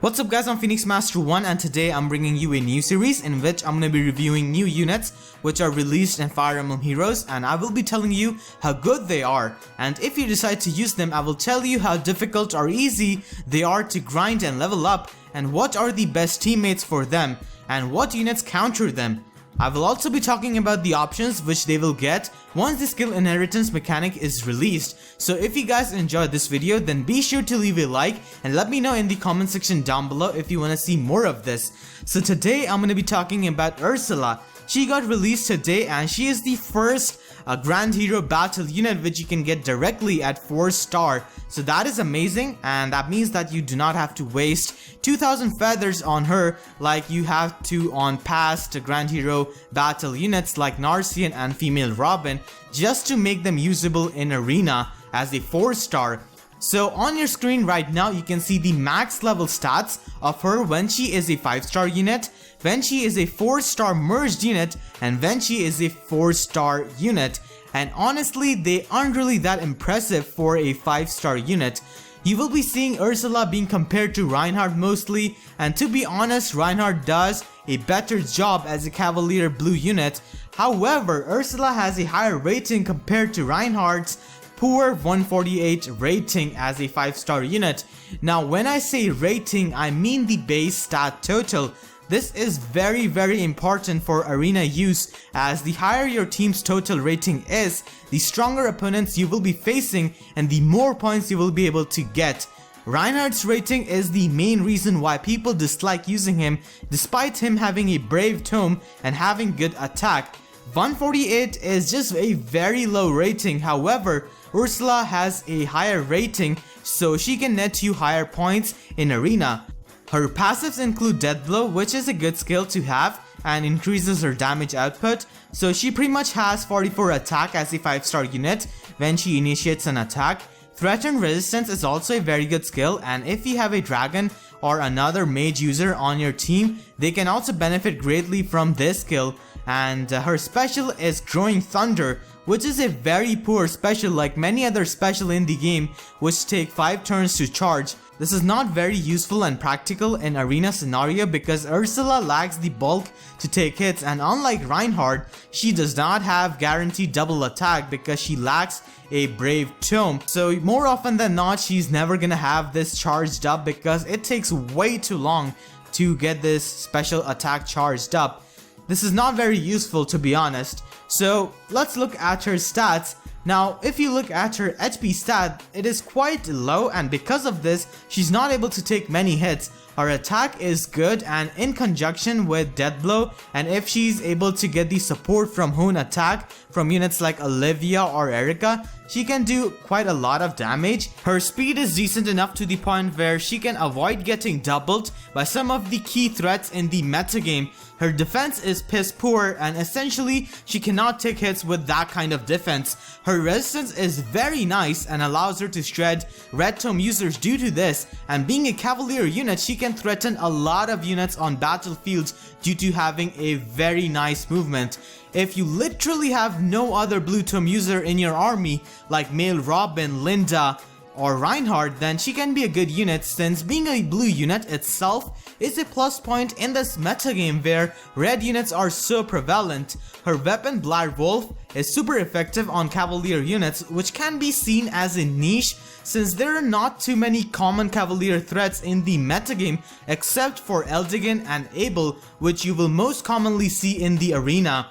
What's up guys, I'm Phoenix Master 1 and today I'm bringing you a new series in which I'm going to be reviewing new units which are released in Fire Emblem Heroes, and I will be telling you how good they are, and if you decide to use them I will tell you how difficult or easy they are to grind and level up, and what are the best teammates for them, and what units counter them. I will also be talking about the options which they will get once the skill inheritance mechanic is released. So if you guys enjoyed this video, then be sure to leave a like and let me know in the comment section down below if you want to see more of this. So today I'm going to be talking about Ursula. She got released today and she is the first Grand Hero Battle unit which you can get directly at 4-star. So that is amazing, and that means that you do not have to waste 2000 feathers on her like you have to on past Grand Hero Battle units like Narcian and Female Robin, just to make them usable in Arena as a 4-star. So on your screen right now you can see the max level stats of her when she is a 5-star unit, when she is a 4-star merged unit, and when she is a 4-star unit. And honestly, they aren't really that impressive for a 5-star unit. You will be seeing Ursula being compared to Reinhardt mostly, and to be honest, Reinhardt does a better job as a Cavalier Blue unit. However, Ursula has a higher rating compared to Reinhardt's poor 148 rating as a 5-star unit. Now when I say rating, I mean the base stat total. This is very important for arena use, as the higher your team's total rating is, the stronger opponents you will be facing and the more points you will be able to get. Reinhardt's rating is the main reason why people dislike using him, despite him having a brave tome and having good attack. 148 is just a very low rating. However, Ursula has a higher rating, so she can net you higher points in arena. Her passives include Death Blow, which is a good skill to have and increases her damage output, so she pretty much has 44 attack as a 5-star unit when she initiates an attack. Threaten Resistance is also a very good skill, and if you have a dragon or another mage user on your team, they can also benefit greatly from this skill. And her special is Growing Thunder, which is a very poor special like many other special in the game which take 5 turns to charge. This is not very useful and practical in arena scenario because Ursula lacks the bulk to take hits, and unlike Reinhardt, she does not have guaranteed double attack because she lacks a brave tome. So more often than not, she's never gonna have this charged up because it takes way too long to get this special attack charged up. This is not very useful, to be honest. So let's look at her stats. Now if you look at her HP stat, it is quite low, and because of this she's not able to take many hits. Her attack is good and in conjunction with Death Blow, and if she's able to get the support from Hone attack from units like Olivia or Erika, she can do quite a lot of damage. Her speed is decent enough to the point where she can avoid getting doubled by some of the key threats in the metagame. Her defense is piss poor, and essentially she cannot take hits with that kind of defense. Her resistance is very nice and allows her to shred red tome users due to this, and being a Cavalier unit she can threaten a lot of units on battlefields due to having a very nice movement. If you literally have no other blue tome user in your army like Male Robin, Linda or Reinhardt, then she can be a good unit, since being a blue unit itself is a plus point in this metagame where red units are so prevalent. Her weapon Black Wolf is super effective on Cavalier units, which can be seen as a niche since there are not too many common Cavalier threats in the metagame except for Eldigan and Abel, which you will most commonly see in the arena.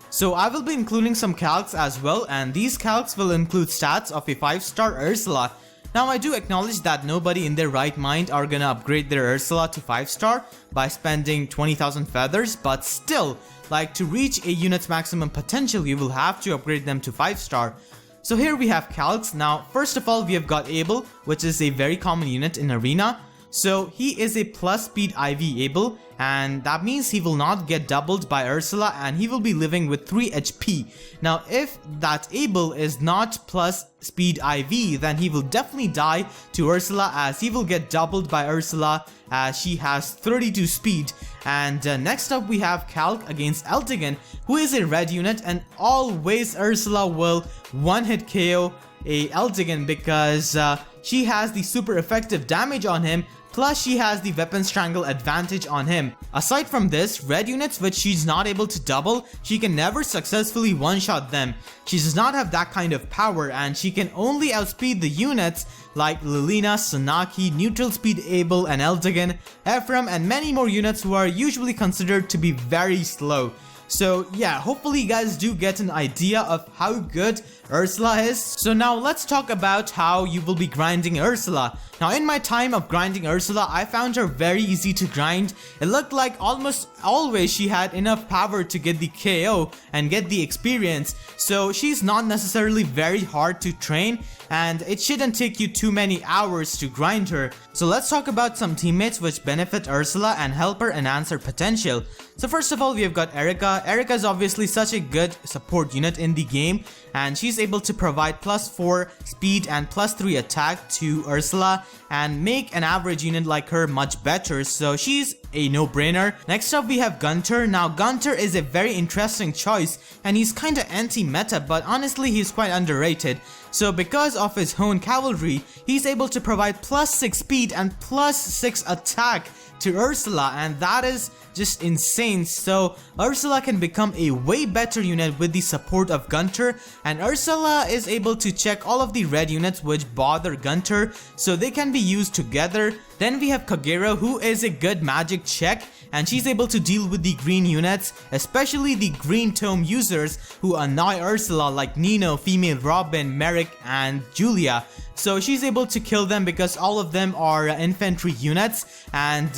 So I will be including some calcs as well, and these calcs will include stats of a 5-star Ursula. Now I do acknowledge that nobody in their right mind are gonna upgrade their Ursula to 5-star by spending 20,000 feathers, but still, like, to reach a unit's maximum potential you will have to upgrade them to 5-star. So here we have calcs. Now first of all we have got Abel, which is a very common unit in arena. So he is a plus speed IV Abel, and that means he will not get doubled by Ursula and he will be living with 3 HP. Now if that Abel is not plus speed IV, then he will definitely die to Ursula, as he will get doubled by Ursula as she has 32 speed. And next up we have calc against Eldigan, who is a red unit, and always Ursula will one-hit KO a Eldigan because she has the super effective damage on him plus she has the weapon strangle advantage on him. Aside from this, red units which she's not able to double, she can never successfully one-shot them. She does not have that kind of power, and she can only outspeed the units like Lilina, Sanaki, Neutral Speed Abel and Eldigan, Ephraim and many more units who are usually considered to be very slow. So yeah, hopefully you guys do get an idea of how good Ursula is. So now let's talk about how you will be grinding Ursula. Now in my time of grinding Ursula, I found her very easy to grind. It looked like almost always she had enough power to get the KO and get the experience. So she's not necessarily very hard to train, and it shouldn't take you too many hours to grind her. So let's talk about some teammates which benefit Ursula and help her enhance her potential. So first of all, we have got Erika. Erika is obviously such a good support unit in the game, and she's able to provide +4 speed and +3 attack to Ursula and make an average unit like her much better, so she's a no-brainer. Next up we have Gunther. Now Gunther is a very interesting choice, and he's kinda anti-meta, but honestly he's quite underrated. So because of his Hone Cavalry, he's able to provide +6 speed and +6 attack to Ursula, and that is just insane. So Ursula can become a way better unit with the support of Gunther, and Ursula is able to check all of the red units which bother Gunther, so they can be used together. Then we have Kagura, who is a good magic check, and she's able to deal with the green units, especially the green tome users who annoy Ursula like Nino, Female Robin, Merrick and Julia. So she's able to kill them because all of them are infantry units. And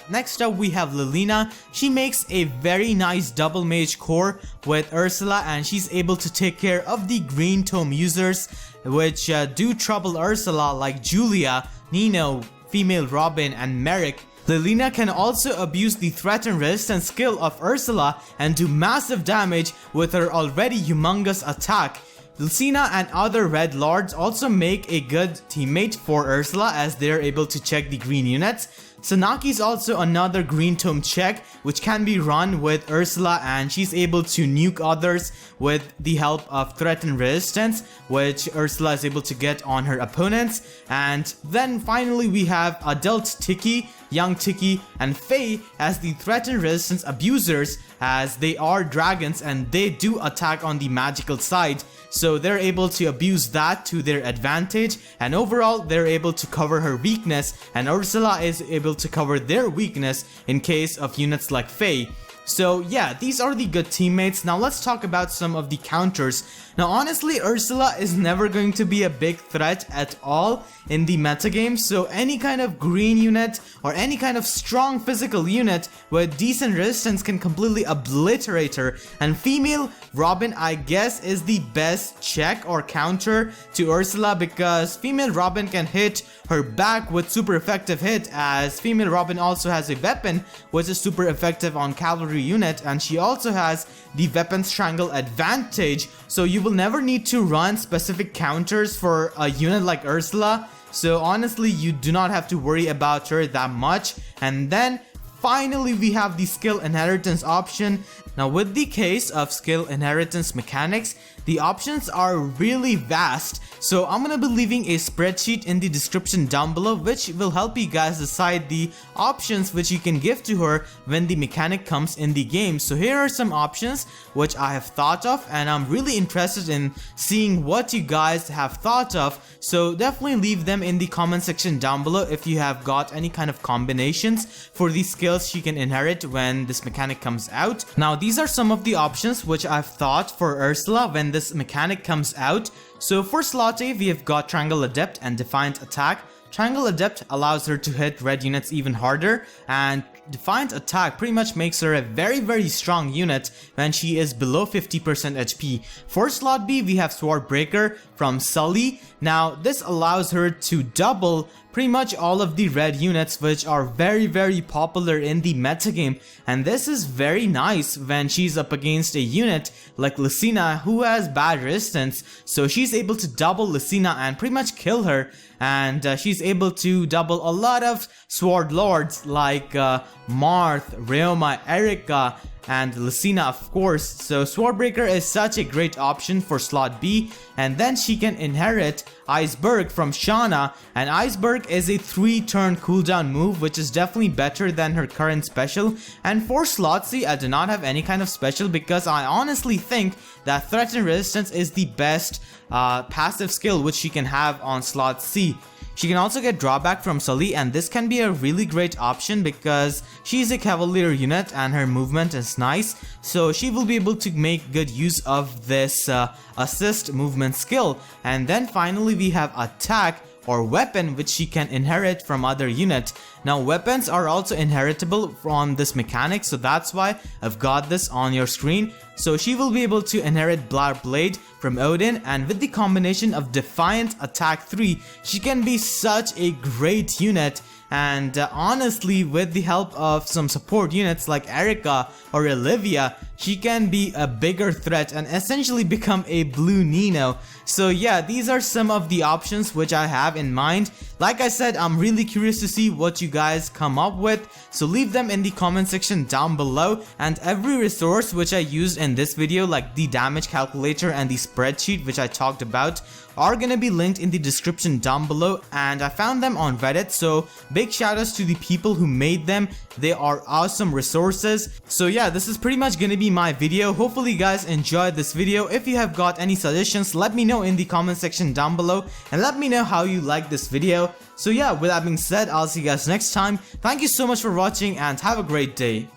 next up we have Lilina. She makes a very nice double mage core with Ursula, and she's able to take care of the green tome users which do trouble Ursula like Julia, Nino, Female Robin and Merrick. Lilina can also abuse the threat and resistance skill of Ursula and do massive damage with her already humongous attack. Lucina and other red lords also make a good teammate for Ursula as they're able to check the green units. Sanaki is also another green tome check which can be run with Ursula, and she's able to nuke others with the help of threat and resistance, which Ursula is able to get on her opponents. And then finally we have adult Tiki, young Tiki and Faye as the threat and resistance abusers, as they are dragons and they do attack on the magical side. So they're able to abuse that to their advantage, and overall they're able to cover her weakness, and Ursula is able to cover their weakness in case of units like Faye. So yeah, these are the good teammates. Now let's talk about some of the counters. Now honestly, Ursula is never going to be a big threat at all in the metagame, so any kind of green unit or any kind of strong physical unit with decent resistance can completely obliterate her. And Female Robin, I guess, is the best check or counter to Ursula, because Female Robin can hit her back with super effective hit, as Female Robin also has a weapon which is super effective on cavalry unit, and she also has the weapon strangle advantage, so you will never need to run specific counters for a unit like Ursula. So honestly, you do not have to worry about her that much. And then finally we have the skill inheritance option. Now with the case of skill inheritance mechanics, the options are really vast, so I'm gonna be leaving a spreadsheet in the description down below which will help you guys decide the options which you can give to her when the mechanic comes in the game. So here are some options which I have thought of, and I'm really interested in seeing what you guys have thought of, so definitely leave them in the comment section down below if you have got any kind of combinations for the skills she can inherit when this mechanic comes out. Now these are some of the options which I've thought for Ursula when this mechanic comes out. So for slot A, we have got Triangle Adept and Defiant Attack. Triangle Adept allows her to hit red units even harder, and Defiant Attack pretty much makes her a very strong unit when she is below 50% HP. For slot B, we have Sword Breaker from Sully. Now this allows her to double pretty much all of the red units which are very popular in the metagame, and this is very nice when she's up against a unit like Lucina who has bad resistance. So she's able to double Lucina and pretty much kill her, and she's able to double a lot of sword lords like Marth, Rheoma, Erika, and Lucina of course. So Swordbreaker is such a great option for slot B, and then she can inherit Iceberg from Shauna, and Iceberg is a 3-turn cooldown move, which is definitely better than her current special. And for slot C, I do not have any kind of special because I honestly think that Threat and Resistance is the best passive skill which she can have on slot C. She can also get drawback from Sully, and this can be a really great option because she's a Cavalier unit and her movement is nice, so she will be able to make good use of this assist movement skill. And then finally we have Attack or Weapon, which she can inherit from other units. Now weapons are also inheritable from this mechanic, so that's why I've got this on your screen. So she will be able to inherit Blar Blade from Odin, and with the combination of Defiant Attack 3, she can be such a great unit. And honestly, with the help of some support units like Erika or Olivia, she can be a bigger threat and essentially become a blue Nino. So yeah, these are some of the options which I have in mind. Like I said, I'm really curious to see what you guys come up with, so leave them in the comment section down below. And every resource which I used in this video, like the damage calculator and the spreadsheet which I talked about, are gonna be linked in the description down below, and I found them on Reddit, so big shoutouts to the people who made them. They are awesome resources. So yeah, this is pretty much gonna be my video. Hopefully you guys enjoyed this video. If you have got any suggestions, let me know in the comment section down below, and let me know how you like this video. So yeah, with that being said, I'll see you guys next time. Thank you so much for watching and have a great day.